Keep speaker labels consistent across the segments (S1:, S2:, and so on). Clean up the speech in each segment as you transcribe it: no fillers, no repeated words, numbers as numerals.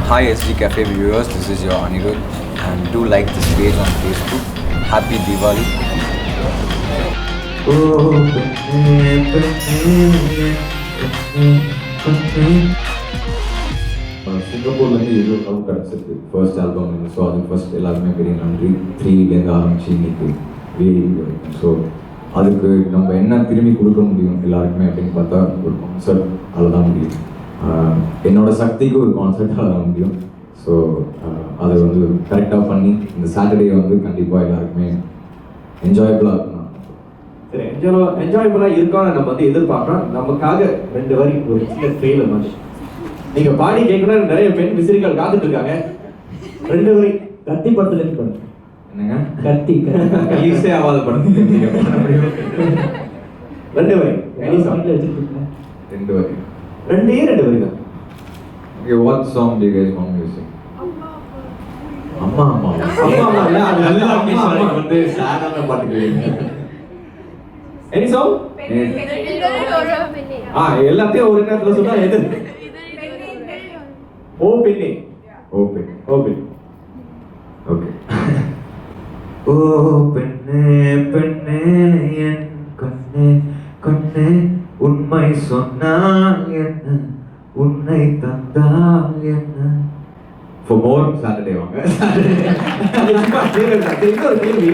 S1: Hi SD Cafe viewers, this is your Anirudh and do like this page on Facebook. Happy Diwali.
S2: சிங்கப்பூர்லேருந்து ஏதோ love கிடச்சிருக்கு first album. So அது first எல்லாருமே பெரிய நன்றி. 3லேருந்து ஆரம்பிச்சு இன்னைக்கு VAD வரைக்கும். ஸோ அதுக்கு நம்ம என்ன திரும்பி கொடுக்க முடியும் எல்லாருக்குமே அப்படின்னு பார்த்தா ஒரு கான்சர்ட் தான் முடியும். என்னோட சக்திக்கு ஒரு கான்சர்ட்டாக தான் முடியும். ஸோ அதை வந்து கரெக்டாக பண்ணி இந்த சாட்டர்டே வந்து கண்டிப்பாக எல்லாருக்குமே என்ஜாயபுளாக இருக்கணும்.
S3: சரி, என்ஜாயபுளாக இருக்கான்னு நம்ம வந்து எதிர்பார்க்குறோம். நமக்காக 2 வரி ஒரு சின்ன ட்ரெயிலர் மாதிரி நீங்கள் பாடி கேட்கணும். நிறைய பெண் விசிறிகள் காத்துட்டு இருக்காங்க. 2 வரி கத்தி படத்துல இருந்து பண்ணுங்க.
S2: என்னங்க
S3: கத்தி
S2: ஈஸே ஆகாத படம்
S3: 2 வரி
S2: ரெண்டு வரி
S3: 2 வரி தான்.
S2: Okay, what song do you guys want me to sing? அம்மா அம்மா
S3: இல்ல, அது நல்ல
S2: அம்மா வந்து சாதாரண பாட்டு கேளுங்க.
S3: எனி சாங் எல்லாத்தையும் ஒரு நேரத்துல சொன்னா எது? ஓ பெண்ணே.
S2: Okay
S3: okay
S2: okay. ஓ பெண்ணே பெண்ணே என் கண்ணே கண்ணே உண்மை சொன்னால் என்ன உன்னை தந்தால் என்ன. For more Saturday வாங்க.
S3: இன்னொரு கேள்வி,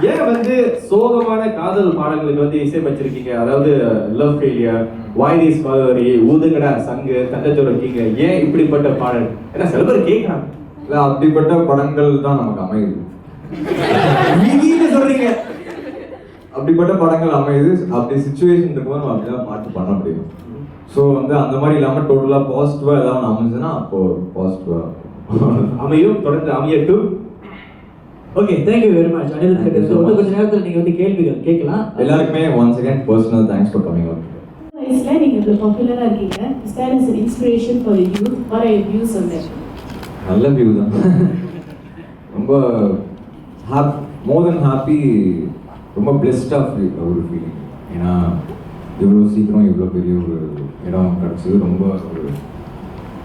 S3: ஏன் வந்து சோகமான காதல் பாடல்களுக்கு வந்து இசையமைச்சிருக்கீங்க? அதாவது லவ் ஃபெயிலியர், வாய் திஸ் மதரி, ஊதுங்கடா சங்கு, தண்டச்சோட கீங்க, ஏன் இப்படிப்பட்ட பாடல்? ஏன்னா சில பேர் கேட்கறாங்க.
S2: இல்லை, அப்படிப்பட்ட படங்கள் தான் நமக்கு அமையுது.
S3: நீங்க சொல்றீங்க
S2: அப்படிப்பட்ட படங்கள் அமையுது. அப்படி சுச்சுவேஷன் இருக்கும்போது நம்ம அப்படிதான் பாட்டு பண்ண முடியும். ஸோ வந்து அந்த மாதிரி இல்லாமல் டோட்டலாக பாசிட்டிவாக ஏதாவது அமைஞ்சுன்னா அப்போ பாசிட்டிவாக
S3: அமையும். தொடர்ந்து அமையட்டும்.
S4: Okay, thank you very much Anirudh கிட்ட. ஸோ கொஞ்ச நேரத்தில் நீங்கள் வந்து கேள்விகள் கேட்கலாம்.
S2: எல்லாருக்குமே once again personal thanks for coming out.
S5: வயசில் நீங்கள் இவ்வளோ பாப்புலராக இருக்கீங்க. Is there is an inspiration for the youth? What are your views on that?
S2: நல்ல வியூ தான். ரொம்ப மோர் தென் ஹாப்பி, ரொம்ப பிளெஸ்டாக ஒரு ஃபீலிங். ஏன்னா இவ்வளோ சீக்கிரம் இவ்வளோ பெரிய ஒரு இடம் கிடச்சிது. ரொம்ப ஒரு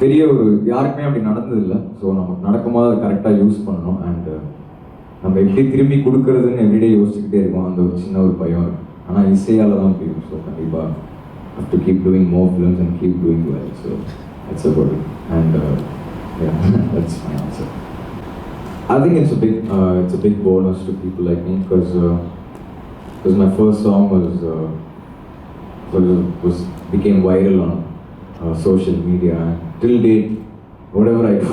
S2: பெரிய ஒரு யாருக்குமே அப்படி நடந்ததில்லை. ஸோ நமக்கு நடக்கும்போது அதை கரெக்டாக யூஸ் பண்ணணும். அண்ட் நம்ம எப்படி திரும்பி கொடுக்குறதுன்னு எவ்ரிடே யோசிச்சுக்கிட்டே இருக்கோம். அந்த ஒரு சின்ன ஒரு பயம் இருக்குது. ஆனால் இசையால் தான் முடியும். ஸோ கண்டிப்பாக have to keep doing more films and keep doing well. So that's about it. And yeah, that's my answer. I think it's a big bonus to people like me because my first song became viral on social media. And till date, whatever I do,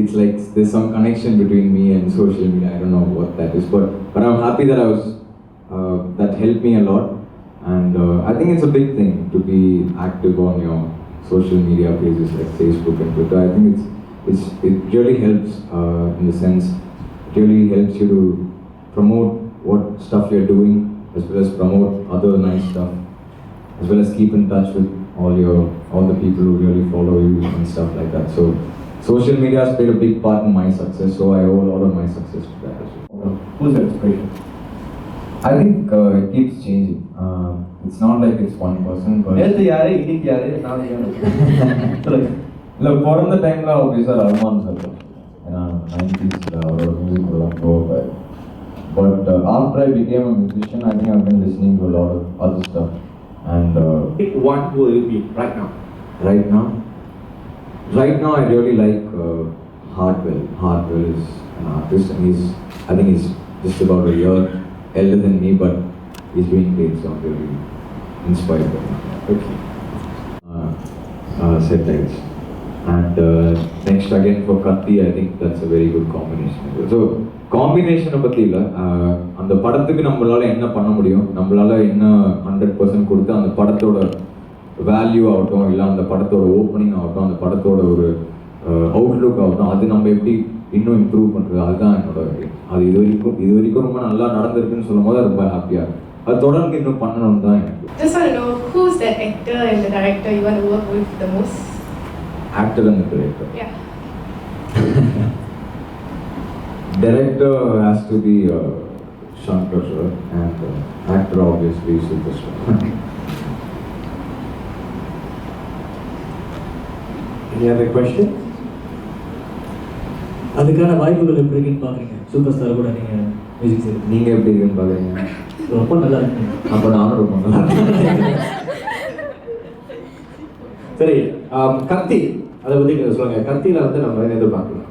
S2: it's like there's some connection between me and social media. I don't know what that is, but I'm happy that that helped me a lot. And I think it's a big thing to be active on your social media pages like Facebook and Twitter. I think it really helps in the sense it really helps you to promote what stuff you're doing, as well as promote other nice stuff, as well as keep in touch with all the people who really follow you and stuff like that. So social media has played a big part in my success, so I owe a lot of my success to that as well.
S3: Who's your inspiration?
S2: I think it keeps changing. It's not like it's one person.
S3: நேத்து யாரு, இன்னைக்கு யாரு, நாளைக்கு யாரு?
S2: இல்லை, பிறந்த டைமில் ஆப்வியஸாக ரஹ்மான் சார். ஏன்னா 90s அவரோட மியூசிக் எல்லாம் போவார். But after I became a musician, I think I've been listening to a lot of other stuff. And
S3: Pick one who will be right now.
S2: Right now, I really like Hartwell. Hartwell is an artist, and I think he's just about a year elder than me, but he's doing great, so I'm really inspired by him.
S3: Okay.
S2: Setlights. And next again for Katti, I think that's a very good combination. So காம்பினேஷனை பற்றி இல்லை, அந்த படத்துக்கு நம்மளால் என்ன பண்ண முடியும், நம்மளால் என்ன 100% கொடுத்து அந்த படத்தோட வேல்யூ ஆகட்டும், இல்லை அந்த படத்தோட ஓப்பனிங் ஆகட்டும், அந்த படத்தோட ஒரு அவுட்லுக் ஆகட்டும், அது நம்ம எப்படி இன்னும் இம்ப்ரூவ் பண்ணுறது, அதுதான் என்னோட அது இது வரைக்கும் ரொம்ப நல்லா நடந்திருக்குன்னு சொல்லும் போது ரொம்ப ஹாப்பியாக இருக்கும். அது தொடர்ந்து இன்னும் பண்ணணும்னு தான் எனக்கு.
S5: Just want to know who's the actor and the director you want to work with the most?
S2: Actor and the director.
S5: Yeah.
S2: Director has to be Shankar sir, and actor obviously Superstar.
S3: Any other questions?
S4: அதுக்கான வாய்ப்புகள் எப்படி இருக்குன்னு பார்க்குறீங்க? Super star கூட நீங்கள் music செய்யுங்க.
S2: நீங்கள் எப்படி இருக்குன்னு பார்க்குறீங்க?
S4: ரொம்ப நல்லா இருக்கு.
S2: அப்போ நானும் ரொம்ப நல்லா இருக்கேன்.
S3: சரி, கத்தி அதை பற்றி சொல்லுங்க. கத்தியில் வந்து நம்ம எதிர்பார்க்கலாம்.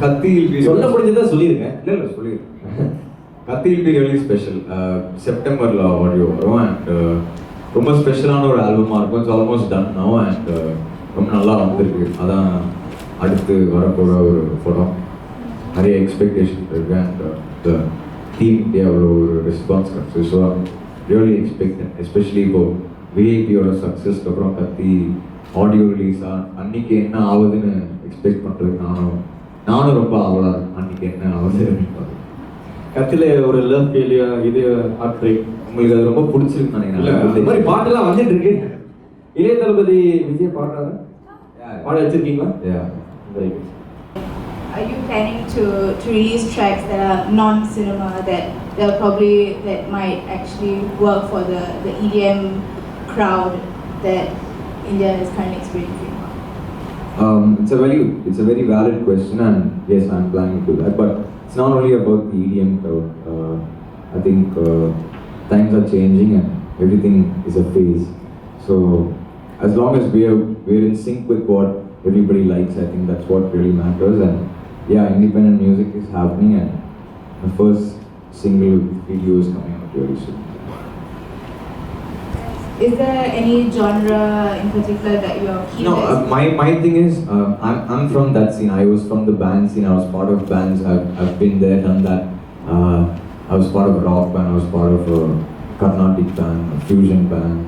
S2: கத்தி
S3: சொல்ல முடிஞ்சதா சொல்லியிருக்கேன்.
S2: இல்லை சொல்லியிருக்கேன். கத்தி will be really special. செப்டம்பரில் ஆடியோ வரும் அண்ட் ரொம்ப ஸ்பெஷலான ஒரு ஆல்பமாக இருக்கும். It's almost done now and ரொம்ப நல்லா வந்திருக்கு. அதான் அடுத்து வரப்போகிற ஒரு படம். நிறைய எக்ஸ்பெக்டேஷன் இருக்கு அண்ட் த டீம் அவ்வளோ ஒரு ரெஸ்பான்ஸ் கிடச்சி. ஸோ ரியலி எக்ஸ்பெக்டட், எஸ்பெஷலி இப்போ விஐபியோட சக்ஸஸ்க்கு அப்புறம் கத்தி ஆடியோ ரிலீஸ் அன்னைக்கு என்ன ஆகுதுன்னு எக்ஸ்பெக்ட் பண்ணுறதுக்கு நானும் ரொம்ப ஆவலாக இருக்கேன். அன்னைக்கு என்ன ஆகுதுன்னு
S3: கத்தியில் ஒரு லவ் ஃபெயிலியர், இது ஹார்ட் பிரேக்,
S2: உங்களுக்கு அது ரொம்ப பிடிச்சிருக்கு நினைக்கிறேன்.
S3: இந்த மாதிரி பாட்டெல்லாம் வந்துட்டு இருக்கு. இளைய தளபதி விஜய் பாடுறாரு, பாட வச்சிருக்கீங்களா? Very good.
S6: Are you planning to release tracks that are non-cinema that might actually work for the EDM crowd that India is currently experiencing?
S2: It's a very valid question, and yes, I'm planning to do that. But it's not only about the EDM crowd. I think times are changing, and everything is a phase. So as long as we're in sync with what everybody likes, I think that's what really matters. And yeah, independent music is happening, and the first single video is coming out very soon.
S6: Is there any genre in particular that you're keen
S2: No,
S6: to
S2: my thing is, I'm from that scene. I was from the band scene. I was part of bands. I've been there, done that. I was part of a rock band. I was part of a Carnatic band, a fusion band.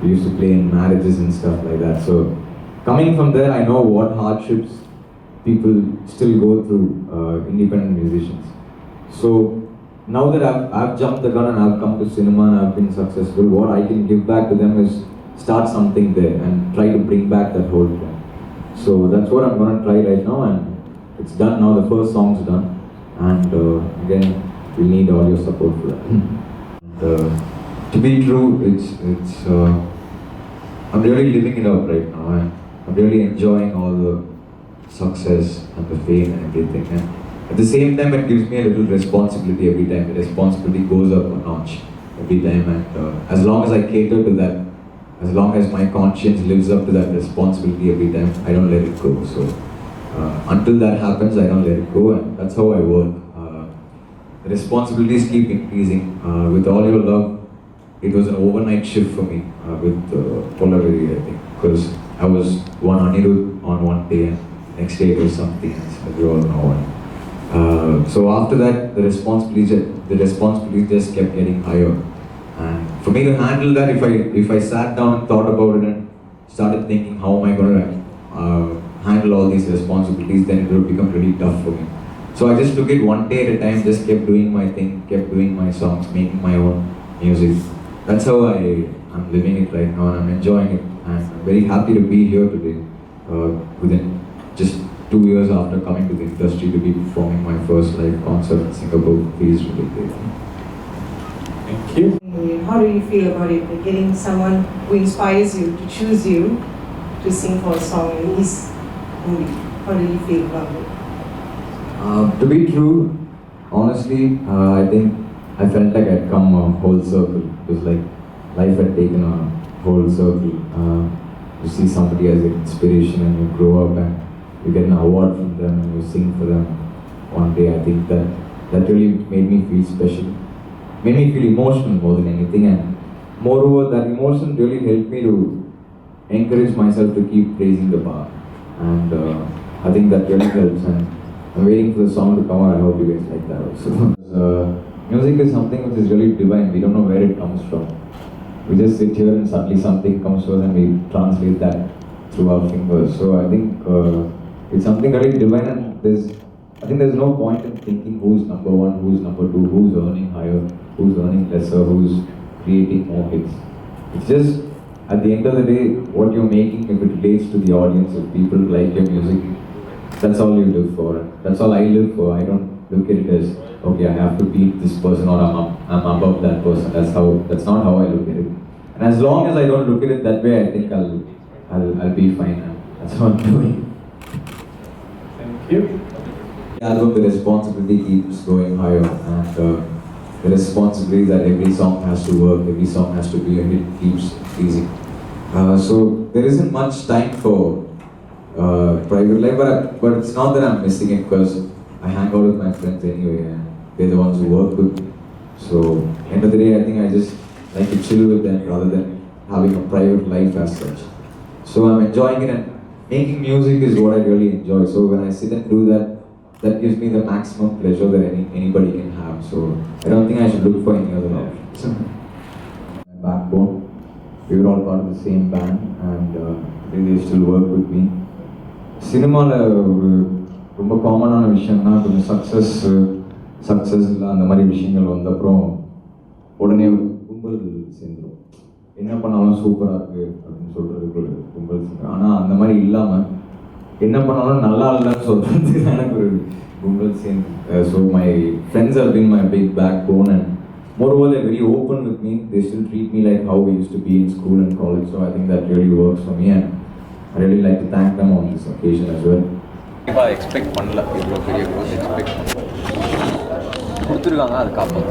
S2: We used to play in marriages and stuff like that. So coming from there, I know what hardships people still go through, independent musicians. So now that I've jumped the gun and I've come to cinema and I've been successful, what I can give back to them is start something there and try to bring back that whole trend. So that's what I'm going to try right now, and it's done now. The first song's done, and again, we need all your support for that. And, to be true, it's I'm really living it out right now, and I'm really enjoying all the success and the fame and everything. And at the same time, it gives me a little responsibility every time. The responsibility goes up a notch every time, and as long as I cater to that, as long as my conscience lives up to that responsibility every time, I don't let it go. So until that happens, I don't let it go, and that's how I work. The responsibilities keep increasing. With all your love, it was an overnight shift for me with Polaroid, I think, because I was one Anirudh on one day, and next day it was something else, as you all know. So after that, the responsibilities just kept getting higher. And for me to handle that, if I sat down and thought about it and started thinking, how am I going to handle all these responsibilities, then it would become really tough for me. So I just took it one day at a time, just kept doing my thing, kept doing my songs, making my own music. That's how I'm living it right now, and I'm enjoying it. And I'm very happy to be here today, within just 2 years after coming to the industry, to be performing my first live concert in Singapore. Feels really great.
S3: Thank you.
S7: How do you feel about it? Like getting someone who inspires you to choose you to sing for a song in his movie. How do you feel about it?
S2: To be true, honestly, I think I felt like I'd come a whole circle. It was like life had taken a whole circle. You see somebody as an inspiration and you grow up and you get an award from them and you sing for them one day. I think that really made me feel special. Made me feel emotional more than anything, and moreover, that emotion really helped me to encourage myself to keep raising the bar. And I think that really helps, and I'm waiting for the song to come out. I hope you guys like that also. Music is something which is really divine. We don't know where it comes from. We just sit here and suddenly something comes to us and we translate that through our fingers. So I think it's something really divine, and I think there's no point in thinking who's number one, who's number two, who's earning higher, who's earning lesser, who's creating more hits. It's just, at the end of the day, what you're making, if it relates to the audience, if people like your music, that's all you live for. That's all I live for. I don't look at it as, okay, I have to beat this person or I'm above that person. That's not how I look at it. And as long as I don't look at it that way, I think I'll be fine. That's what I'm doing. The album, the responsibility keeps going higher, and the responsibility that every song has to work, every song has to be a hit keeps increasing. So there isn't much time for private life, but it's not that I'm missing it because I hang out with my friends anyway, and they're the ones who work with me. So end of the day, I think I just like to chill with them rather than having a private life as such. So I'm enjoying it, and making music is what I really enjoy. So when I sit and do that, that gives me the maximum pleasure that anybody can have. So I don't think I should look for any other options. My backbone, we were all part of the same band, and they still work with me. சினிமாவில் ஒரு ரொம்ப காமனான விஷயம்னா கொஞ்சம் success இல்லை அந்த மாதிரி விஷயங்கள் வந்தப்புறம் உடனே ஒரு கும்பல் சேர்ந்துடும். என்ன பண்ணாலும் சூப்பராக இருக்குது அப்படின்னு சொல்கிறதுக்கு ஒரு கும்பல் சேர்ந்து, ஆனால் அந்த மாதிரி இல்லாமல் என்ன பண்ணாலும் நல்லா இல்லைன்னு சொல்கிறதுக்கு எனக்கு ஒரு கும்பல் சேர்ந்து. So my friends have been my big backbone, and moreover they're very open with me. They still treat me like how we used to be in school and college. So I think that really works for me, and I really like to thank them on this occasion as well.
S1: கண்டிப்பாக expect பண்ணல, இவ்வளோ பெரிய growth expect பண்ணல, கொடுத்துருக்காங்க, அது காப்பாங்க.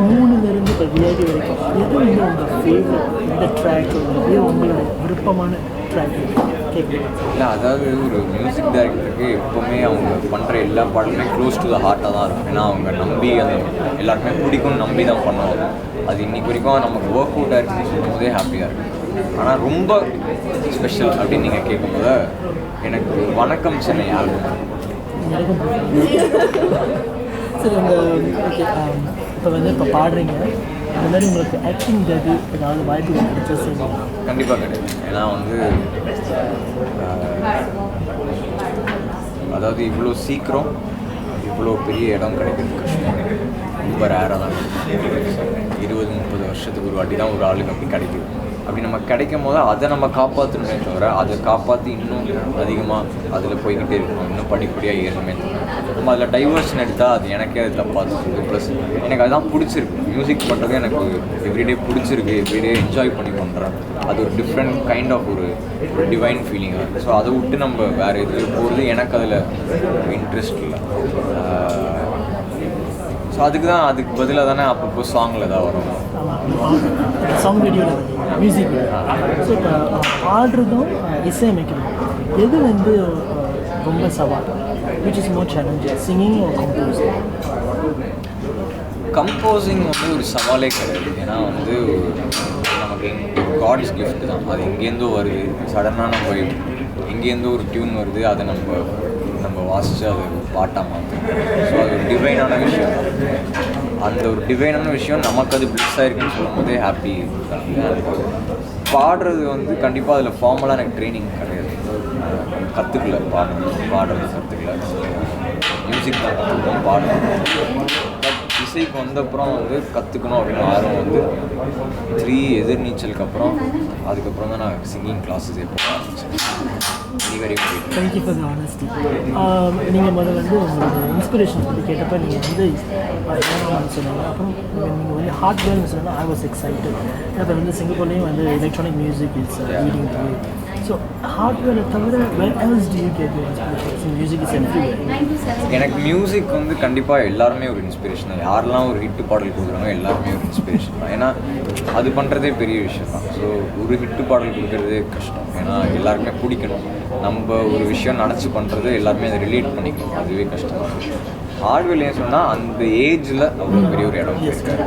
S4: 3லேருந்து இப்போ VIP வரைக்கும் எது வந்து உங்கள் ஃபேவரட், இந்த ட்ராக் வந்து உங்களோட விருப்பமான ட்ராக் கேட்குறீங்க?
S1: இல்லை, அதாவது ஒரு மியூசிக் டைரக்டருக்கு எப்போவுமே அவங்க பண்ணுற எல்லா பாட்டுமே க்ளோஸ் டு த ஹார்ட்டாக தான் இருக்கும். ஏன்னா அவங்க நம்பி அந்த எல்லாருமே பிடிக்கும்னு நம்பி தான் பண்ணுவாங்க. அது இன்றைக்கி வரைக்கும் நமக்கு ஒர்க் அவுட் ஆகிருக்குன்னு சொல்லும் போதே ஹாப்பியாக இருக்கும். ஆனால் ரொம்ப ஸ்பெஷல் அப்படின்னு நீங்கள் கேட்கும்போது எனக்கு வணக்கம் சென்னை ஆல்பம்.
S4: சரி, உங்கள் ஓகே, இப்போ வந்து இப்போ பாடுறீங்க, அந்த மாதிரி உங்களுக்கு ஆக்டிங் டெபியூ ஏதாவது வாய்ப்பு கிடைச்சா செய்யுங்க?
S1: கண்டிப்பாக கிடைக்கும். ஏன்னா வந்து அதாவது இவ்வளோ சீக்கிரம் இவ்வளோ பெரிய இடம் கிடைக்கிறது கஷ்டம், ரொம்ப ரேராக தான். 20-30 வருஷத்துக்கு ஒரு வாட்டி தான் ஒரு ஆளுக்கு அப்படி கிடைக்குது. அப்படி நம்ம கிடைக்கும் போது அதை நம்ம காப்பாற்றணுமே தவிர, அதை காப்பாற்றி இன்னும் அதிகமாக அதில் போய்கிட்டே இருக்கணும், இன்னும் படிப்படியாக ஏறணுமே தவிர நம்ம அதில் டைவர்ஷன் எடுத்தால் அது எனக்கே அதில் பார்த்துருக்கு. ப்ளஸ் எனக்கு அதுதான் பிடிச்சிருக்கு, மியூசிக் பண்ணுறது எனக்கு எவ்ரிடே பிடிச்சிருக்கு, எவ்ரிடே என்ஜாய் பண்ணி பண்ணுறேன். அது ஒரு டிஃப்ரெண்ட் கைண்ட் ஆஃப் ஒரு டிவைன் ஃபீலிங்காக இருக்குது. ஸோ அதை விட்டு நம்ம வேறு எதுக்கு போகிறது எனக்கு அதில் இன்ட்ரெஸ்ட் இல்லை. ஸோ அதுக்கு பதிலாக தானே அப்பப்போ சாங்கில் தான் வரும்,
S4: சாங் வீடியோவில் மியூசிக். ஸோ இப்போ பாடுறதும் இசையமைக்கிறதும் எது வந்து ரொம்ப சவால்? Which is more challenging, singing or composing?
S1: Composing வந்து ஒரு சவாலே கிடையாது. ஏன்னா வந்து நமக்கு காட்ஸ் கிஃப்ட் தான். அது எங்கேருந்தோ வருது, சடனாக நம்ம எங்கேருந்தோ ஒரு டியூன் வருது, அதை நம்ம வாசித்து அதை பாட்டாக மாற்றோம். ஸோ அது ஒரு டிவைனான விஷயம். அந்த ஒரு டிவைனான விஷயம் நமக்கு அது பிளிஸ் ஆகிருக்குன்னு சொல்லும் போதே ஹாப்பி. பாடுறது வந்து கண்டிப்பாக அதில் ஃபார்மலாக எனக்கு ட்ரைனிங் கிடையாது, கற்றுக்கல. பாடுறது கற்றுக்கல, மியூசிக் தான் கற்றுக்கணும், பாடணும். பட் இசைக்கு வந்தப்புறம் வந்து கற்றுக்கணும் அப்படின்னு ஆர்வம் வந்து 3 எதிர்நீச்சலுக்கு அப்புறம், அதுக்கப்புறம் தான் நான் சிங்கிங் கிளாஸஸே போக ஆரம்பிச்சேன்.
S4: Thank you for the honesty. நீங்கள் முதல்ல வந்து உங்களோட இன்ஸ்பிரேஷன் பற்றி கேட்டப்போ நீங்கள் வந்து சொன்னாங்க, அப்புறம் நீங்கள் வந்து ஹார்ட்வேர்னு சொன்னால் ஐ வாஸ் எக்ஸைட்டட். அப்போ வந்து சிங்கப்பூர்லேயும் வந்து electronic music it's leading to. So ஹார்ட்வேரை தவிர where else do you get your inspiration? Music is everywhere.
S1: எனக்கு மியூசிக் வந்து கண்டிப்பாக எல்லாருமே ஒரு இன்ஸ்பிரேஷன் தான். யாரெல்லாம் ஒரு ஹிட்டு பாடல் கொடுக்குறாங்க எல்லாருமே ஒரு இன்ஸ்பிரேஷன் தான். ஏன்னா அது பண்ணுறதே பெரிய விஷயம் தான். ஸோ ஒரு ஹிட்டு பாடல் கொடுக்குறதே கஷ்டம், ஏன்னா எல்லாருக்குமே பிடிக்கணும். நம்ம ஒரு விஷயம் நினச்சி பண்ணுறது எல்லாருமே அதை ரிலேட் பண்ணிக்கணும், அதுவே கஷ்டமாக இருக்கும். ஹார்ட்வேர்லேயே சொன்னால் அந்த ஏஜில் அவ்வளோ பெரிய ஒரு இடம் இருக்காரு.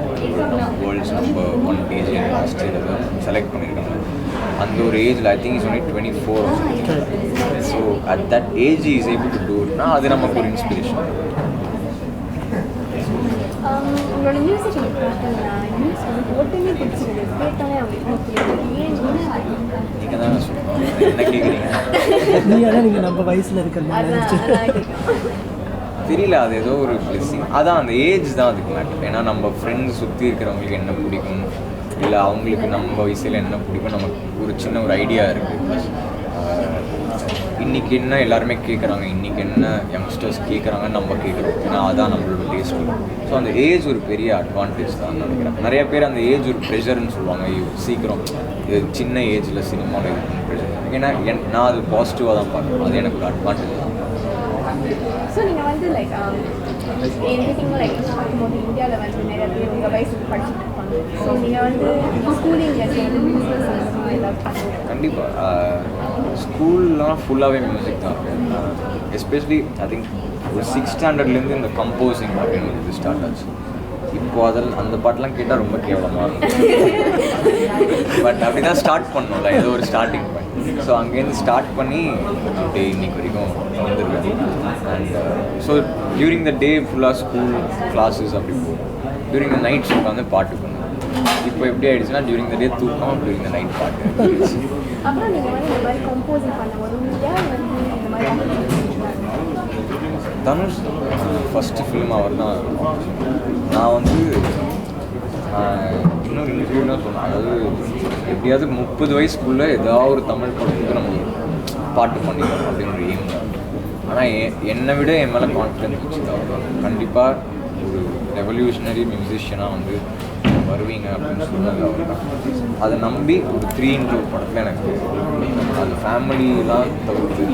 S1: வேர்ல்ட்ஸ் நம்பர் 1 டிஜே ஆஸ்திரேலியாவில் செலக்ட் பண்ணியிருக்காங்க. அந்த ஒரு ஏஜில் I think is only 24. So at that age is able to do இட்னா அது நமக்கு ஒரு இன்ஸ்பிரேஷன்.
S8: உங்களோட மியூசிக் எனக்கு பார்த்தீங்கன்னா நியூஸ் வந்து ஒட்டுமே பிடிச்சிருக்கு, கேட்டாலே அப்படி
S1: நீங்கள் தானே சொல்லணும், என்ன கேட்குறீங்க?
S4: நீங்கள் நம்ம வயசில் இருக்கிறது
S1: தெரியல, அது ஏதோ ஒரு பிளெஸிங். அதான் அந்த ஏஜ் தான் அதுக்கு மேட்டர். ஏன்னா நம்ம ஃப்ரெண்ட்ஸ் சுற்றி இருக்கிறவங்களுக்கு என்ன பிடிக்கும், இல்லை அவங்களுக்கு நம்ம வயசில் என்ன பிடிக்கும், நமக்கு ஒரு சின்ன ஒரு ஐடியா இருக்குது. ப்ளஸ் இன்றைக்கி என்ன எல்லாருமே கேட்குறாங்க, இன்றைக்கி என்ன யங்ஸ்டர்ஸ் கேட்குறாங்கன்னு நம்ம கேட்குறோம். ஏன்னா அதான் நம்மளோட டேஸ்ட். ஸோ அந்த ஏஜ் ஒரு பெரிய அட்வான்டேஜ் தான் நினைக்கிறேன். நிறைய பேர் அந்த ஏஜ் ஒரு ப்ரெஷர்னு சொல்லுவாங்க, சீக்கிரம் இது சின்ன ஏஜில் சினிமாவில் இருக்குன்னு ப்ரெஷர். ஏன்னா நான் அது பாசிட்டிவாக தான் பார்க்குறேன், அது எனக்கு ஒரு அட்வான்டேஜ் தான்.
S8: ஸோ நீங்கள் வந்து லைக் எவ்ரிதிங் லைக் பார்க்கும்போது இந்தியாவில் வந்து நிறைய பேர் உங்கள் வயசுக்கு படிச்சுட்டு இருப்பாங்க. ஸோ நீங்கள் வந்து ஸ்கூலிங் வந்து மியூசிக் ஏதாவது பண்ணுவோம்.
S1: கண்டிப்பாக ஸ்கூல்லாம் ஃபுல்லாகவே மியூசிக் தான். எஸ்பெஷலி ஐ திங்க் ஒரு 6th ஸ்டாண்டர்ட்லேருந்து இந்த கம்போசிங் அப்படின்னு இது ஸ்டார்ட் ஆச்சு. இப்போ அதில் அந்த பாட்டெலாம் கேட்டால் ரொம்ப கேவலமாக இருக்கும். பட் அப்படி தான் ஸ்டார்ட் பண்ணோம்ல, ஏதோ ஒரு ஸ்டார்டிங் பாயிண்ட். ஸோ அங்கேருந்து ஸ்டார்ட் பண்ணி அப்படியே இன்னைக்கு வரைக்கும் வந்துருக்கேன். அண்ட் ஸோ டியூரிங் த டே ஃபுல்லாக ஸ்கூல் கிளாஸஸ் அப்படி போகும். டியூரிங் த நைட்ஸ் உட்காந்து பாட்டு பண்ணுவோம். இப்போ எப்படி ஆயிடுச்சுன்னா டியூரிங் த டே தூக்கம், டியூரிங் த நைட் பாட்டு.
S8: அப்புறம் நீங்கள் வந்து இந்த மாதிரி கம்போசிங் பண்ணும்போது யார் வந்து இந்த மாதிரி
S1: தனுஷ் ஃபஸ்ட்டு ஃபிலிம் அவர் தான். நான் வந்து இன்னொரு இன்டர்வியூலாம் சொன்னேன், அதாவது எப்படியாவது 30 வயசுக்குள்ளே ஏதாவது ஒரு தமிழ் படத்துக்கு நம்ம பாட்டு பண்ணிக்கணும் அப்படின்னு ஒரு எய்ம் தான். ஆனால் என்னை விட என் மேலே கான்ஃபிடென்ஸ் வச்சுருக்காங்க. கண்டிப்பாக ஒரு ரெவல்யூஷனரி மியூசிஷியனாக வந்து வருவீங்க அப்படின்னு சொன்னது அவர் தான். அதை நம்பி ஒரு 3 படத்தில் எனக்கு அந்த ஃபேமிலியெலாம் தவிர்த்து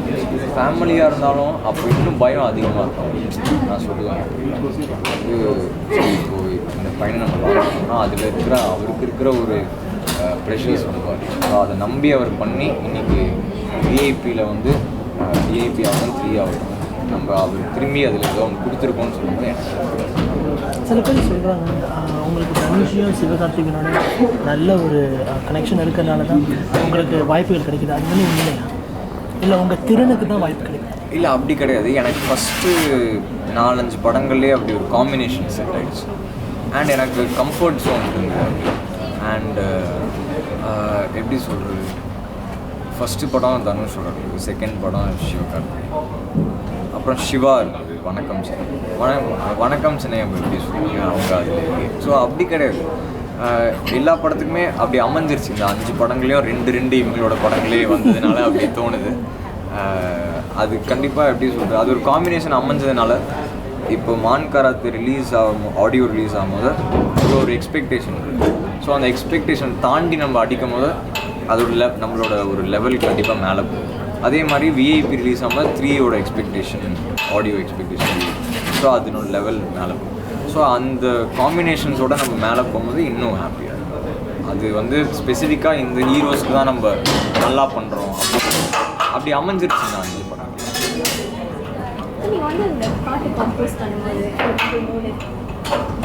S1: ஃபேமிலியாக இருந்தாலும் அப்போ இன்னும் பயம் அதிகமாக இருக்கும். நான் சொல்லுவேன் அது இப்போது இந்த பையனை நம்ம பார்க்கணும்னா அதில் இருக்கிற அவருக்கு இருக்கிற ஒரு ப்ரெஷர்ஸ் பண்ணுவார். ஸோ அதை நம்பி அவர் பண்ணி இன்றைக்கி விஐபியில் வந்து விஐபி ஆகும் 3 ஆகும் நம்ம அவர் திரும்பி அதில் ஏதோ ஒன்று கொடுத்துருக்கோன்னு சொல்லும்போது எனக்கு
S4: சில பேர் சொல்கிறாங்க உங்களுக்கு தனுஷியும் சிவகார்த்திகனோட நல்ல ஒரு கனெக்ஷன் இருக்கிறதுனால தான் உங்களுக்கு வாய்ப்புகள் கிடைக்குது. அது வந்து இல்லையா, இல்லை உங்கள் திறனுக்கு தான் வாய்ப்பு கிடைக்குது?
S1: இல்லை அப்படி கிடையாது. எனக்கு ஃபஸ்ட்டு 4-5 படங்கள்லேயே அப்படி ஒரு காம்பினேஷன் செட் ஆகிடுச்சு. அண்ட் எனக்கு கம்ஃபர்ட் ஜோன் இருந்தது. அண்டு எப்படி சொல்கிறது, ஃபஸ்ட்டு படம் தனுஷோட, செகண்ட் படம் சிவகார்த்திகேயன், அப்புறம் சிவா இருந்தது வணக்கம் சின்னை. வணக்கம் சின்னை எப்படி சொல்லுவாங்க அவங்க அதில். ஸோ அப்படி கிடையாது, எல்லா படத்துக்குமே அப்படி அமைஞ்சிருச்சு. இந்த 5 படங்களையும் 2 இவங்களோட படங்களே வந்ததுனால அப்படி தோணுது. அது கண்டிப்பாக எப்படி சொல்கிறது, அது ஒரு காம்பினேஷன் அமைஞ்சதுனால இப்போ மான் கராத்தே ரிலீஸ் ஆகும், ஆடியோ ரிலீஸ் ஆகும்போது அது ஒரு எக்ஸ்பெக்டேஷன் இருக்குது. ஸோ அந்த எக்ஸ்பெக்டேஷன் தாண்டி நம்ம அடிக்கும் போது அதோட நம்மளோட ஒரு லெவல் கண்டிப்பாக மேலே போகும். அதே மாதிரி விஐபி ரிலீஸ் ஆகும்போது 3யோட எக்ஸ்பெக்டேஷன், ஆடியோ எக்ஸ்பெக்டேஷன், ஸோ அதனோட லெவல் மேலே போகும். ஸோ அந்த காம்பினேஷன்ஸோடு நம்ம மேலே போகும்போது இன்னும் ஹாப்பியாக இருக்கும். அது வந்து ஸ்பெசிஃபிக்காக இந்த ஹீரோஸ்க்கு தான் நம்ம நல்லா பண்ணுறோம் அப்படி அமைஞ்சிருச்சுங்க அந்த படம்.
S8: நீங்கள் வந்து இந்த பாட்டு கம்போஸ் பண்ணும்போது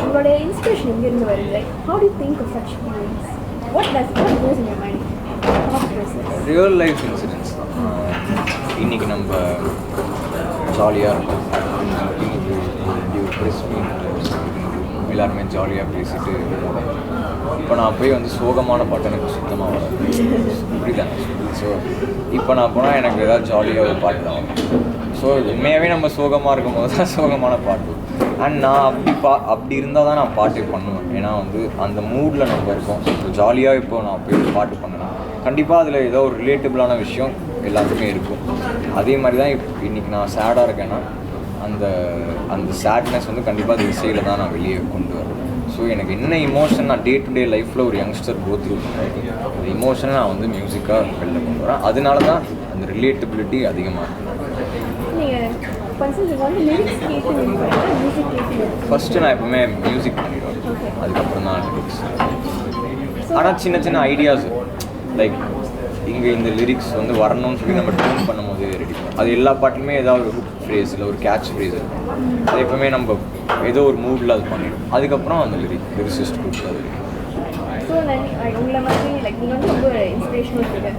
S8: உங்களோட இன்ஸ்பிரேஷன் எங்கேருந்து வருது? Like how do think of such feelings? What goes in your mind?
S1: Real life incidents தான். இன்றைக்கி நம்ம ஜாலியாக இருக்கும், இன்றைக்கி ப்ரெஸ் மீட் எல்லாருமே ஜாலியாக பேசிட்டு. இப்போ நான் போய் வந்து சோகமான பாட்டு எனக்கு சுத்தமாக வரும், இப்படிதான். ஸோ இப்போ நான் போனால் எனக்கு ஏதாவது ஜாலியாக ஒரு பாட்டு தான் வரும். ஸோ உண்மையாகவே நம்ம சோகமாக இருக்கும்போது தான் சோகமான பாட்டு. அண்ட் நான் அப்படி இருந்தால் தான் நான் பாட்டே பண்ணுவேன். ஏன்னா வந்து அந்த மூடில் நம்ம இருக்கோம். ஸோ ஜாலியாக இப்போ நான் போய் பாட்டு பண்ணேன், கண்டிப்பாக அதில் ஏதோ ஒரு ரிலேட்டபிளான விஷயம் எல்லாத்துக்குமே இருக்கும். அதே மாதிரி தான் இன்றைக்கி நான் சேடாக இருக்கேன்னா அந்த சேட்னஸ் வந்து கண்டிப்பாக அது இசையில் தான் நான் வெளியே கொண்டு வரேன். ஸோ எனக்கு என்ன இமோஷன் நான் டே டு டே லைஃப்பில் ஒரு யங்ஸ்டர் கோ த்ரூ பண்ணுறது, அந்த இமோஷனை நான் வந்து மியூசிக்காக வெளில கொண்டு வரேன். அதனால தான் அந்த ரிலேட்டபிலிட்டி அதிகமாக இருக்குது. ஃபஸ்ட்டு நான் எப்பவுமே மியூசிக் பண்ணிடுவேன், அதுக்கப்புறம் தான் லிரிக்ஸ். ஆனால் சின்ன சின்ன ஐடியாஸ் லைக் இங்கே இந்த லிரிக்ஸ் வந்து வரணும்னு சொல்லி நம்ம டியூன் பண்ணும்போது ரெடி பண்ணுவோம். அது எல்லா பாட்டுமே ஏதாவது ஒரு ஹுக் ஃப்ரேஸ் இல்லை ஒரு கேட்ச் ஃப்ரேஸ் இருக்கும். அது எப்பவுமே நம்ம ஏதோ ஒரு மூடில் அது பண்ணிடும். அதுக்கப்புறம் அந்த லிரிசிஸ்ட் கொடுத்து அது
S8: ஸோ உங்களை மாதிரி லைக் நீங்கள் வந்து ரொம்ப இன்ஸ்பிரேஷனல் ஃபிகர்.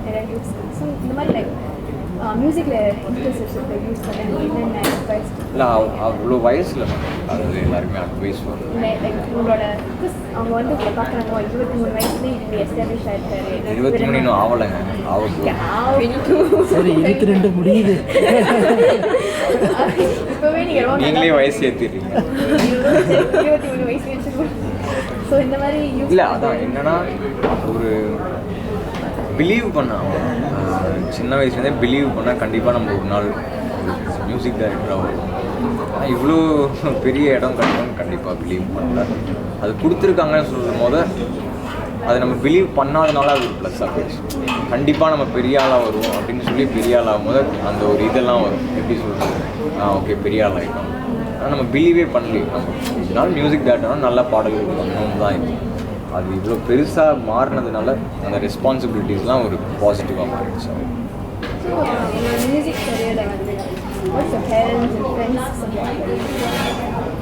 S8: ஸோ இந்த மாதிரி லைக் மியூசிக்கில் யூஸ் பண்ண அட்வைஸ்
S1: இல்லை அவ்வளோ வயசில் அது எல்லாருமே அட்வைஸ்
S8: லைக் உங்களோட அவங்க வந்து இப்போ பார்க்குறாங்க 23 வயசுலேயே இப்படி எஸ்டாப்ளிஷ் ஆகிருக்காரு.
S1: 23 இன்னும் ஆகலைங்க,
S4: சரி 22 முடியுது.
S8: இப்போவே நீங்கள்
S1: நீங்களே வயசு ஏற்றிடுறீங்க.
S8: 23 வயசு வச்சுருக்கோம். ஸோ இந்த மாதிரி
S1: இல்லை அதான் என்னென்னா ஒரு பிலீவ் பண்ணால் சின்ன வயசுலேருந்தே பிலீவ் பண்ணால் கண்டிப்பாக நம்ம ஒரு நாள் மியூசிக் டைரக்டராக வரும். ஆனால் இவ்வளோ பெரிய இடம் கிடைக்கும்னு கண்டிப்பாக பிலீவ் பண்ணல. அது கொடுத்துருக்காங்கன்னு சொல்லும் போது அதை நம்ம பிலீவ் பண்ணாதனால அது ஒரு ப்ளஸ்ஸாக போயிடுச்சு. கண்டிப்பாக நம்ம பெரிய ஆளாக வருவோம் அப்படின்னு சொல்லி பெரிய ஆளாகும் போது அந்த ஒரு இதெல்லாம் வரும். எப்படி சொல்கிறது, ஓகே பெரிய ஆள் ஆகிட்டோம். ஆனால் நம்ம பிலீவே பண்ணல. நம்ம இதனால் மியூசிக் டேரக்டர்னா நல்ல பாடல்கள் பண்ணணும் தான் இருக்கும். அது இவ்வளோ பெருசாக மாறினதுனால அந்த ரெஸ்பான்சிபிலிட்டிஸ்லாம் ஒரு பாசிட்டிவாக மாறிடுச்சு.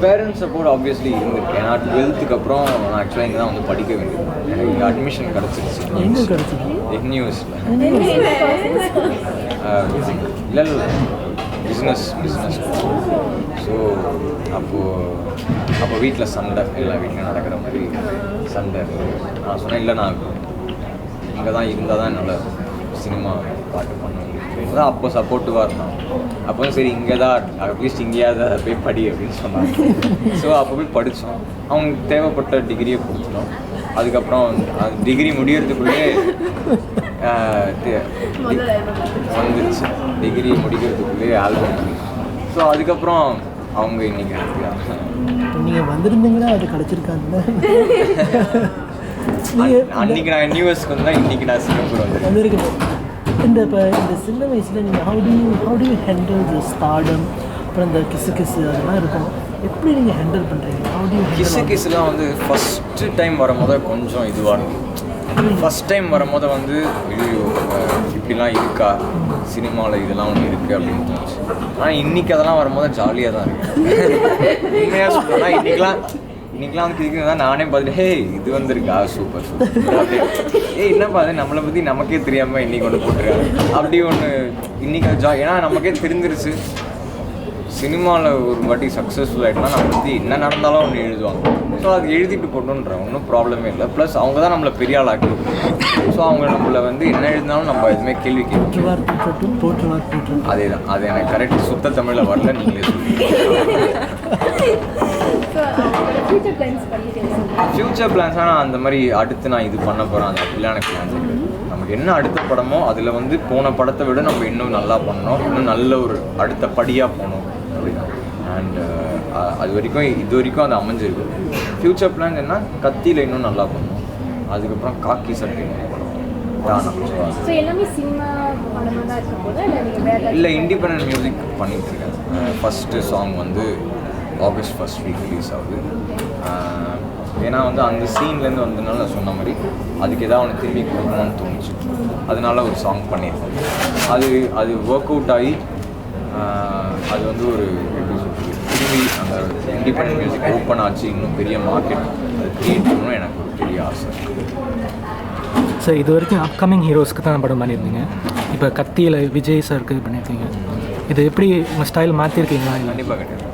S1: பேரண்ட்ஸ் சப்போர்ட் ஆப்வியஸ்லி இருந்திருக்கு. ஏன்னா 12th அப்புறம் நான் ஆக்சுவலாக இங்கே தான் வந்து படிக்க வேண்டியது. எனக்கு இங்கே அட்மிஷன் கிடச்சிருச்சு எக்னியூஸில். இல்லை பிஸ்னஸ். ஸோ அப்போ வீட்டில் சண்டை, எல்லா வீட்லையும் நடக்கிற மாதிரி சண்டை. நான் சொன்னேன் இல்லை நான் இங்கே தான் இருந்தால் தான் என்னால் சினிமா பாட்டு பண்ண முடியும். அப்போ சப்போர்ட்டிவாக இருந்தான். அப்போ சரி இங்கே தான் அட்லீஸ்ட் இங்கேயாவது போய் படி அப்படின்னு சொன்னாங்க. ஸோ அப்போ போய் படித்தோம். அவங்களுக்கு தேவைப்பட்ட டிகிரியை கொடுத்துட்டோம். அதுக்கப்புறம் டிகிரி முடியறதுக்குள்ளே வந்துருச்சு. Degree முடிக்கிறதுக்குள்ளே album. ஸோ அதுக்கப்புறம் அவங்க இன்னைக்கு
S4: நீங்கள் வந்திருந்தீங்கன்னா அது கிடச்சிருக்காங்க.
S1: அன்றைக்கி நான் யூஎஸ்க்கு வந்தால் இன்றைக்கி நான் சிங்கப்பூர்
S4: வந்திருக்கேன். இந்த சின்ன வயசில் நீங்கள் how do you handle the stardom, அப்புறம் இந்த கிசு அதெல்லாம் இருக்கும், எப்படி நீங்கள் ஹேண்டில் பண்ணுறீங்க?
S1: கிசுலாம் வந்து ஃபஸ்ட்டு டைம் வரும்போது கொஞ்சம் இதுவாக இருக்கும். ஃபஸ்ட் டைம் வரும்போது வந்து இப்படிலாம் இருக்கா சினிமாவில், இதெல்லாம் ஒன்று இருக்குது அப்படின்னு தோணுச்சு. ஆனால் இன்றைக்கி அதெல்லாம் வரும்போது ஜாலியாக தான் இருக்குது. உண்மையாக சொல்லணும்னா இன்றைக்கெலாம் வந்து கிரிக்கெட் தான் நானே பார்த்துட்டு ஹே இது வந்துருக்கா சூப்பர் என்னப்பா அது நம்மளை பற்றி நமக்கே தெரியாமல் இன்றைக்கி ஒன்று போட்டுருக்காங்க அப்படி ஒன்று இன்றைக்கி அது ஏன்னா நமக்கே தெரிஞ்சிருச்சு. சினிமாவில் ஒரு வாட்டி சக்ஸஸ்ஃபுல் ஆகிட்டோம்னா நம்ம பற்றி என்ன நடந்தாலும் ஒன்று எழுதுவாங்க. ஸோ அது எழுதிட்டு போட்டோன்றாங்க, ஒன்றும் ப்ராப்ளமே இல்லை. ப்ளஸ் அவங்க தான் நம்மளை பெரிய ஆள் ஆக்கி கொடுப்பாங்க. ஸோ அவங்க நம்மளை வந்து என்ன எழுதினாலும் நம்ம எதுவுமே கேள்வி கேட்கணும். அதே தான், அது எனக்கு கரெக்ட் சுத்த தமிழில் வரல, நீங்களே ஃப்யூச்சர் பிளான்ஸ். ஆனால் அந்த மாதிரி அடுத்து நான் இது பண்ண போகிறேன் அந்த அப்படிலாம் எனக்கு பிளான்ஸ் இருக்குது. நமக்கு என்ன அடுத்த படமோ அதில் வந்து போன படத்தை விட நம்ம இன்னும் நல்லா பண்ணணும், இன்னும் நல்ல ஒரு அடுத்த படியாக போகணும் அப்படின்னா. அண்ட் இது வரைக்கும் அது அமைஞ்சிருக்கு. ஃப்யூச்சர் பிளான் என்ன, கத்தியில் இன்னும் நல்லா பண்ணணும், அதுக்கப்புறம் காக்கி சட்டை இல்லை இண்டிபெண்டன்ட் மியூசிக் பண்ணிகிட்ருக்கேன். ஃபஸ்ட்டு சாங் வந்து August 1st வீக் ரிலீஸ் ஆகுது. ஏன்னா வந்து அந்த சீன்லேருந்து வந்ததுனால நான் சொன்ன மாதிரி அதுக்கு எதாவது ஒன்று திரும்பி கொடுக்கணும்னு தோணுச்சு. அதனால ஒரு சாங் பண்ணியிருக்கோம். அது ஒர்க் அவுட் ஆகி அது வந்து ஒரு எப்படி சொல்கிறது, திரும்பி அந்த இண்டிபெண்டன்ட் மியூசிக் ஓப்பன் ஆச்சு, இன்னும் பெரிய மார்க்கெட் அது கிரியேட் பண்ணணும் எனக்கு ஒரு பெரிய ஆசை.
S9: சார் இது வரைக்கும் அப்கமிங் ஹீரோஸ்க்கு தான் படம் பண்ணியிருந்தீங்க. இப்போ கத்தியில் விஜய் சாருக்கு பண்ணியிருக்கீங்க. இது எப்படி உங்கள் ஸ்டைல் மாற்றிருக்கீங்களா?
S1: கண்டிப்பாக கிடையாது.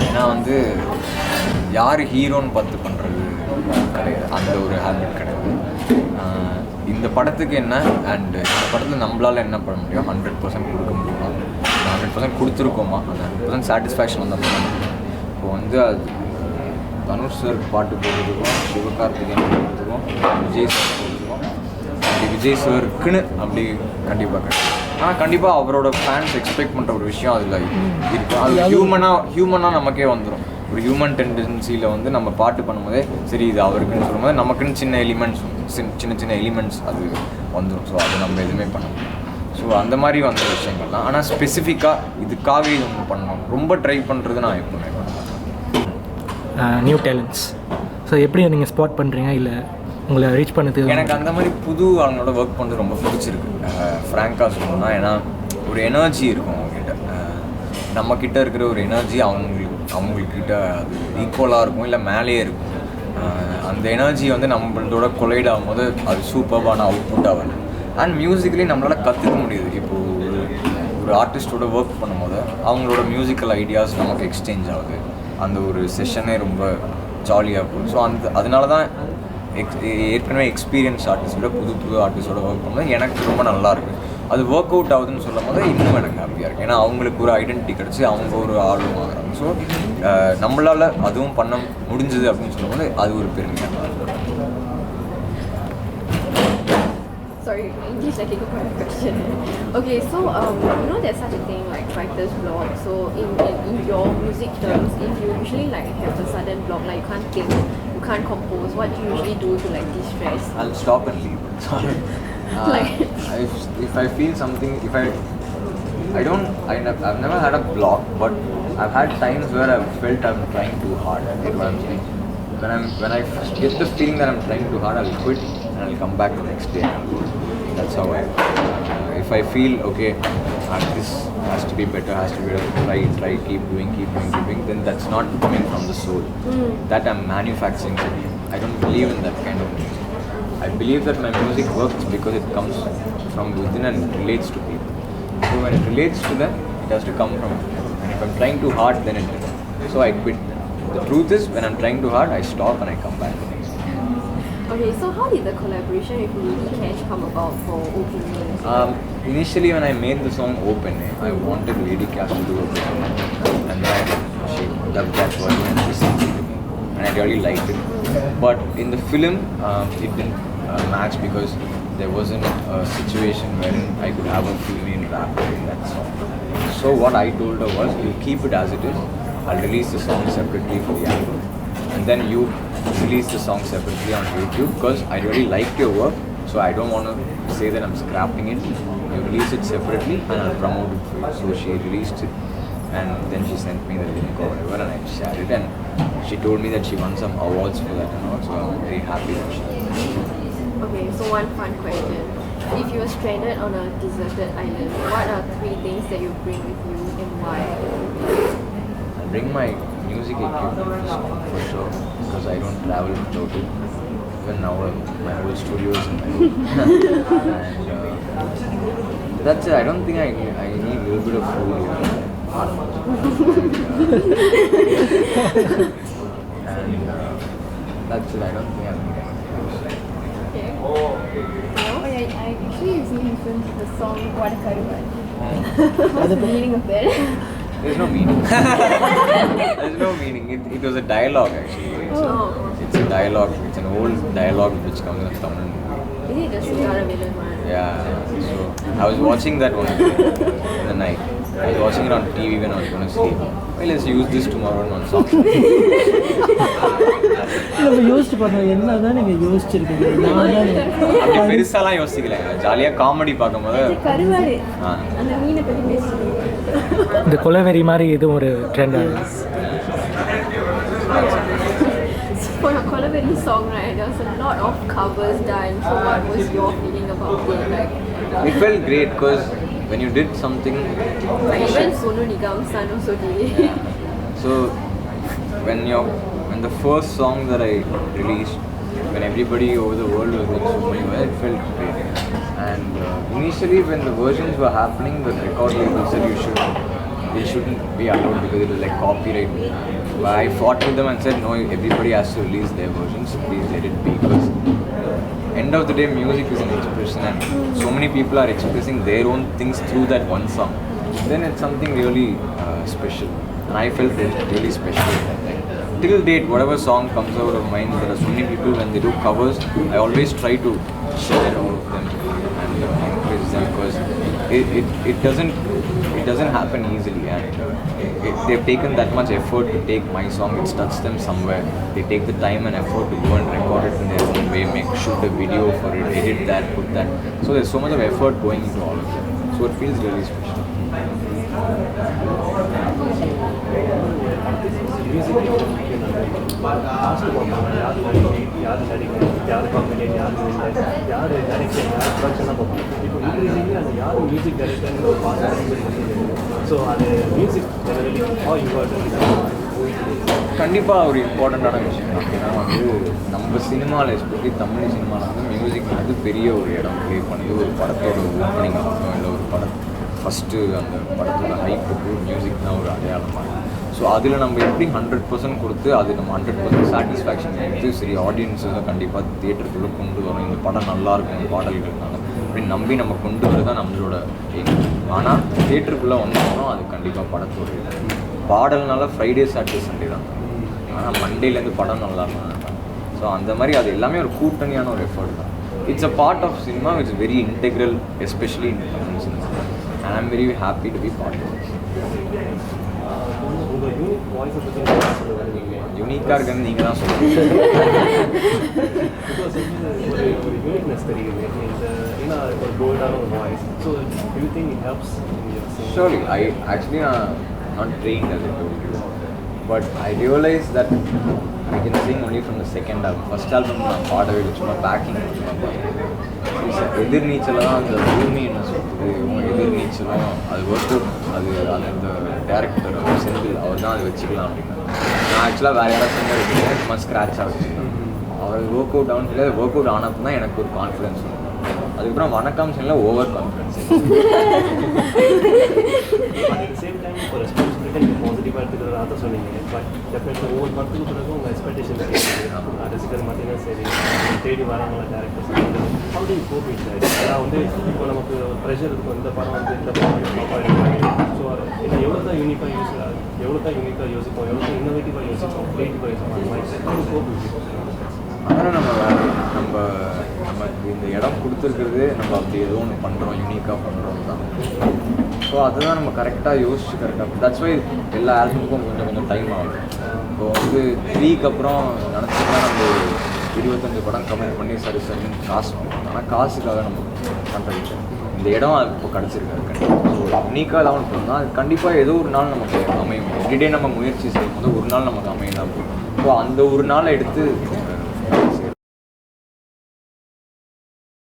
S1: ஏன்னா வந்து யார் ஹீரோன்னு பார்த்து பண்ணுறது கிடையாது, அந்த ஒரு ஹேபிட் கிடையாது. இந்த படத்துக்கு என்ன அண்டு இந்த படத்தில் நம்மளால் என்ன பண்ண முடியும், 100% கொடுக்க முடியுமா, 100% கொடுத்துருக்கோமா, அந்த 100% சாட்டிஸ்ஃபேக்ஷன் வந்தால் பண்ண முடியும். இப்போ வந்து அது தனுஷ் சார் பாட்டு போடுறதுக்கும், சிவகார்த்திகேயன் போடுறதுக்கும், விஜய் சார் போடுறதுக்கும், அப்படி விஜய் சாருக்குன்னு அப்படி கண்டிப்பாக கிடையாது. ஆனால் கண்டிப்பாக அவரோட ஃபேன்ஸ் எக்ஸ்பெக்ட் பண்ணுற ஒரு விஷயம் அதில் இருக்கும். அது ஹியூமனாக நமக்கே வந்துடும். ஒரு ஹியூமன் டெண்டன்சியில் வந்து நம்ம பாட்டு பண்ணும்போதே சரி இது அவருக்குன்னு சொல்லும்போது நமக்குன்னு சின்ன எலிமெண்ட்ஸ் அது வந்துடும். ஸோ அது நம்ம எதுவுமே பண்ண முடியும். ஸோ அந்த மாதிரி வந்த விஷயங்கள் தான். ஆனால் ஸ்பெசிஃபிக்காக இதுக்காக இது ஒன்று பண்ணணும் ரொம்ப ட்ரை பண்ணுறது நான் எப்பவுமே பண்ணுவேன்.
S9: நியூ டேலண்ட்ஸ் ஸோ எப்படி நீங்கள் ஸ்பாட் பண்ணுறீங்க, இல்லை உங்களை ரீச் பண்ணது?
S1: எனக்கு அந்த மாதிரி புது ஆளுங்களோட ஒர்க் பண்ணுறது ரொம்ப பிடிச்சிருக்கு ஃப்ராங்காக சொல்லணும்னா. ஏன்னா ஒரு எனர்ஜி இருக்கும் அவங்கக்கிட்ட, நம்மக்கிட்ட இருக்கிற ஒரு எனர்ஜி அவங்கக்கிட்ட அது ஈக்குவலாக இருக்கும், இல்லை மேலேயே இருக்கும். அந்த எனர்ஜி வந்து நம்மளோட கொலைட் ஆகும்போது அது சூப்பர்பான அவுட்புட்டாக வருது. அண்ட் மியூசிக்கலி நம்மளால் கற்றுக்க முடியுது. இப்போது ஒரு ஆர்டிஸ்டோட ஒர்க் பண்ணும்போது அவங்களோட மியூசிக்கல் ஐடியாஸ் நமக்கு எக்ஸ்சேஞ்ச் ஆகுது. அந்த ஒரு செஷனே ரொம்ப ஜாலியாக போகுது. ஸோ அதனால தான் ஏற்கனவே எக்ஸ்பீரியன்ஸ் ஆர்டிஸ்டோட புது ஆர்டிஸ்டோட ஒர்க் பண்ணும்போது எனக்கு ரொம்ப நல்லாயிருக்கு. அது ஒர்க் அவுட் ஆகுதுன்னு சொல்லும் போது இன்னும் எனக்கு ஹாப்பியாக இருக்குது. ஏன்னா அவங்களுக்கு ஒரு ஐடென்டிட்டி கிடச்சி அவங்க ஒரு ஆர்வம் ஆகிறாங்க. ஸோ நம்மளால் அதுவும் பண்ண முடிஞ்சுது அப்படின்னு சொல்லும்போது அது ஒரு பெருமையாக இருக்கும்.
S8: sorry, English like a question. Okay, so there's such a thing like writer's block. So in your music terms, if you usually like have a sudden block, like you can't think, you can't compose, what do you usually do to like de-stress?
S1: I'll stop and leave. Sorry.
S8: Like
S1: if I feel something, I've never had a block, but I've had times where I've felt I'm trying too hard. That's what I'm saying. When I get the feeling that I'm trying too hard, I'll quit and I'll come back the next day and I'll go. That's how I. If I feel okay, this has to be better, try, keep doing, then that's not coming from the soul. That I'm manufacturing. I don't believe in that kind of music. I believe that my music works because it comes from within and it relates to people. So when it relates to them, it has to come from within. And if I'm trying too hard, then it doesn't. So I quit. The truth is, when I'm trying too hard, I stop and I come back.
S8: okay, so how did the collaboration with Lady Cash come about for Open Names?
S1: Initially, when I made the song Open, I wanted Lady Cash to do a bit, and then she loved that version and she sang it to me, and I really liked it. But in the film, it didn't match because there wasn't a situation wherein I could have a female rapper in that song. So what I told her was, you keep it as it is. I'll release the song separately for the album, and then you release the song separately on YouTube because I really liked your work. So I don't want to say that I'm scrapping it. You release it separately and I'll promote it for you. So she released it, and then she sent me the link or whatever, and I shared it, and she told me that she won some awards for that and all. So I'm very happy that she did.
S8: Okay, so one fun question. If you were stranded on a deserted island, what are 3 things that you bring with you and why?
S1: I'll bring my music equipment for sure because I don't travel without it. Even now, my whole studio is in my room. And that's it. I don't think I need a little bit of food here. And that's it. I don't think I need anything else.
S8: Okay. I actually recently listened to the song Vadakaruvan. What's the meaning of that?
S1: There's no meaning. There's no meaning. It was a dialogue actually. It's a dialogue. It's an old dialogue which comes in a Tamil movie.
S8: Is it the Sundara villain one?
S1: Yeah. So I was watching that one in the night. I was watching it on TV when I was going to sleep. Well, let's use this tomorrow on song.
S4: நம்ம யோசிச்சு பார்த்தோம் என்ன தான் நீங்கள் யோசிச்சிருக்கீங்க
S1: அப்படி பெருசாலாம் யோசிக்கல ஜாலியாக காமெடி பார்க்கும்போது
S8: கருவாடு அந்த மீனை பற்றி பேசுகிறேன்
S9: இந்த கொலவெறி மாதிரி இதுவும் ஒரு trend
S8: For your Kolaveri song, right, there was a lot of covers done. So what was your feeling about it? Like,
S1: it felt great because when you did something
S8: even Sonu Nigam's son also did it.
S1: So when the first song that I released, when everybody over the world was doing so many well, it felt great. And initially when the versions were happening, the record label said it shouldn't be allowed because it was like copyright. But I fought with them and said no, everybody has to release their versions, please let it be, because end of the day music is an expression and so many people are expressing their own things through that one song. Then it's something really special, and I felt really special. Till date, whatever song comes out of mine, there are so many people when they do covers, I always try to share all of them and encourage them because it doesn't happen easily, and they've taken that much effort to take my song, it's touched them somewhere. They take the time and effort to go and record it in their own way, shoot a video for it, edit that, put that. So there's so much of effort going into all of it. So it feels really special. கண்டிப்பாக ஒரு இம்பார்ட்டண்ட்டான விஷயம் தான். ஏன்னா வந்து நம்ம சினிமாவில் especially Tamil சினிமாவில் வந்து மியூசிக் வந்து பெரிய ஒரு இடம் ப்ளே பண்ணுது. ஒரு படத்தோட ஓப்பனிங் ஆகட்டும், இல்லை ஒரு படம் ஃபஸ்ட்டு அந்த படத்தோட ஹைப்புக்கு மியூசிக் தான் ஒரு அடையாளமாக இருக்குது. ஸோ அதில் நம்ம எப்படி 100% கொடுத்து அது நம்ம 100% சாட்டிஸ்ஃபேக்ஷன் கொடுத்து சரி ஆடியன்ஸை கண்டிப்பாக தியேட்டருக்குள்ளே கொண்டு வரும், இந்த படம் நல்லாயிருக்கும் பாடல்கள்னால அப்படின்னு நம்பி நம்ம கொண்டு வரது தான் நம்மளோட எய்ம். ஆனால் தியேட்டருக்குள்ளே வந்தோம்னா அது கண்டிப்பாக படத்தோட பாடல்னால ஃப்ரைடே சாட்டர்டே சண்டே தான், ஆனால் மண்டேலேருந்து படம் நல்லா இருக்கும். ஸோ அந்த மாதிரி அது எல்லாமே ஒரு கூட்டணியான ஒரு எஃபர்ட் தான். it's a part of cinema which is very integral, especially in Tamil cinema, and I'm very happy to be part of it.
S10: உங்கள் யூனிக் வாய்ஸை பற்றி சொல்லுவாங்க நீங்கள்
S1: யூனிக்காக இருக்கிறது நீங்கள் தான் சொல்லுங்கள்.
S10: பிகாஸ் ஒரு யூனிக்னஸ் தெரியுது இந்த ஏன்னா ஒரு கோல்டான ஒரு voice so to you think it helps
S1: Surely, I actually not trained as I told you, but I realized that I can sing only from the second album. First album நான் பாடவே இல்லை, சும்மா packing சும்மா பாடுறேன். எதிர்நீச்சல் தான் அந்த பூமி என்ன சொல்கிறது, எதிர்நீச்சலும் அது ஒர்க் அவுட், அது அந்த டேரக்டர் செந்தில் அவர் தான் அதை வச்சுக்கலாம் அப்படின்னா. நான் ஆக்சுவலாக வேறு யாராவது சிங்கர் வச்சுருக்கேன், சும்மா ஸ்க்ராட்ச் ஆகிடுச்சு. அவர் ஒர்க் அவுட் ஆகுன்னு ஒர்க் அவுட் ஆனப்போ தான் எனக்கு ஒரு கான்ஃபிடன்ஸ் வரும். அதுக்கப்புறம் வணக்கம் single over confidence.
S10: At the same time இப்போ ரெஸ்பான்சிபிலிட்டி நீங்கள் பாசிட்டிவாக எடுத்துக்கிறத அதை சொன்னீங்க. பட் டெஃபினெட்லி ஒவ்வொரு படத்துக்கு பிறகு உங்கள் எக்ஸ்பெக்டேஷன் ரசிகர் பார்த்தீங்கன்னா சரி தேடி வராங்களா directors how do you cope with that? ஏன்னா வந்து இப்போ நமக்கு ஒரு ப்ரெஷர் இருக்கும், இந்த படம் வந்து இந்த படம் ப்ராப்பராக இருக்கும். ஸோ என்ன எவ்வளோ தான் யூனிக்காக யோசிப்போம், எவ்வளோ தான் இன்னோவேட்டிவாக யோசிப்போம், க்ரியேட்டிவாக யோசிப்போம், அந்த மாதிரி கோப் வித்
S1: ஆனால் நமக்கு இந்த இடம் கொடுத்துருக்கிறது நம்ம அப்படி ஏதோ ஒன்று பண்ணுறோம், யூனிக்காக பண்ணுறோம் தான். ஸோ அதுதான் நம்ம கரெக்டாக யோசிச்சு கரெக்டாக. தட்ஸ் வை எல்லா ஆல்பமுக்கும் கொஞ்சம் டைம் ஆகும். இப்போ வந்து 3க்கு அப்புறம் நினச்சிங்கன்னா நம்ம 25 படம் கமெண்ட் பண்ணி சரின்னு காசு வாங்கணும். ஆனால் காசுக்காக நம்ம பண்ணுறது இந்த இடம் அது இப்போ கிடச்சிருக்காரு. கண்டிப்பாக ஸோ யூனிக்காக தான் ஒன்று பண்ணால் அது கண்டிப்பாக ஏதோ ஒரு நாள் நமக்கு அமையும். எவ்ரிடே நம்ம முயற்சி செய்யும் போது ஒரு நாள் நமக்கு அமையலாம். ஸோ அந்த ஒரு நாளை எடுத்து